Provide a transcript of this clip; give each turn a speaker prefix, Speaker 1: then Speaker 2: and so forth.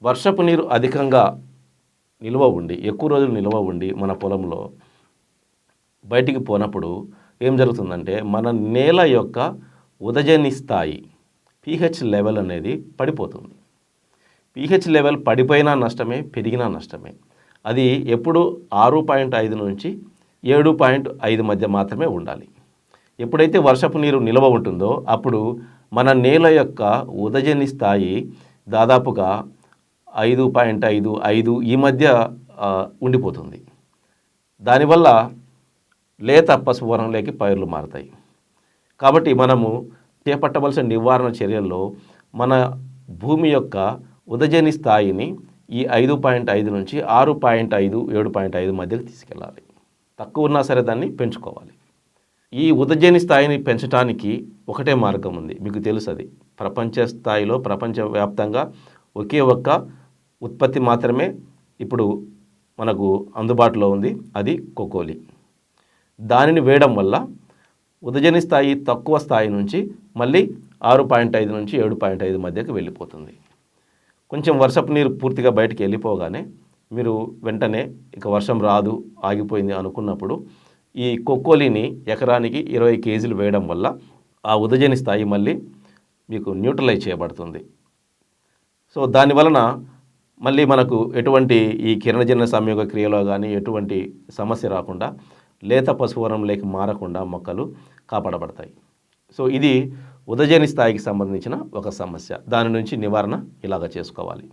Speaker 1: వర్షపు నీరు అధికంగా నిల్వ ఉండి ఎక్కువ రోజులు నిల్వ ఉండి మన పొలంలో బయటికి పోనప్పుడు ఏం జరుగుతుందంటే మన నేల యొక్క ఉదజని స్థాయి pH లెవెల్ అనేది పడిపోతుంది. pH లెవెల్ పడిపోయినా నష్టమే, పెరిగినా నష్టమే. అది ఎప్పుడు 6.5 నుంచి 7.5 మధ్య మాత్రమే ఉండాలి. ఎప్పుడైతే వర్షపు నీరు నిల్వ ఉంటుందో అప్పుడు మన నేల యొక్క ఉదజని స్థాయి దాదాపుగా 5.5, 5 ఈ మధ్య ఉండిపోతుంది. దానివల్ల లేత పసుపు వర్ణంలోకి పైర్లు మారుతాయి. కాబట్టి మనము చేపట్టవలసిన నివారణ చర్యల్లో మన భూమి యొక్క ఉదజని స్థాయిని ఈ 5.5 నుంచి 6.5, 7.5 మధ్యకి తీసుకెళ్ళాలి. తక్కువ ఉన్నా సరే దాన్ని పెంచుకోవాలి. ఈ ఉదజని స్థాయిని పెంచడానికి ఒకటే మార్గం ఉంది, మీకు తెలుసు. అది ప్రపంచ స్థాయిలో ప్రపంచవ్యాప్తంగా ఒకే ఒక్క ఉత్పత్తి మాత్రమే ఇప్పుడు మనకు అందుబాటులో ఉంది, అది కోకోలి. దానిని వేయడం వల్ల ఉదజని స్థాయి తక్కువ స్థాయి నుంచి మళ్ళీ 6.5 నుంచి 7.5 మధ్యకి వెళ్ళిపోతుంది. కొంచెం వర్షపు నీరు పూర్తిగా బయటికి వెళ్ళిపోగానే మీరు వెంటనే ఇక వర్షం రాదు, ఆగిపోయింది అనుకున్నప్పుడు ఈ కోకోలిని ఎకరానికి 20 కేజీలు వేయడం వల్ల ఆ ఉదజని స్థాయి మళ్ళీ మీకు న్యూట్రలైజ్ చేయబడుతుంది. సో దానివలన మళ్ళీ మనకు ఎటువంటి ఈ కిరణజన్య సంయోగ క్రియలో కానీ ఎటువంటి సమస్య రాకుండా లేత పసుపు వర్ణంలోకి మారకుండా మొక్కలు కాపాడబడతాయి. సో ఇది ఉదజని స్థాయికి సంబంధించిన ఒక సమస్య. దాని నుంచి నివారణ ఇలాగ చేసుకోవాలి.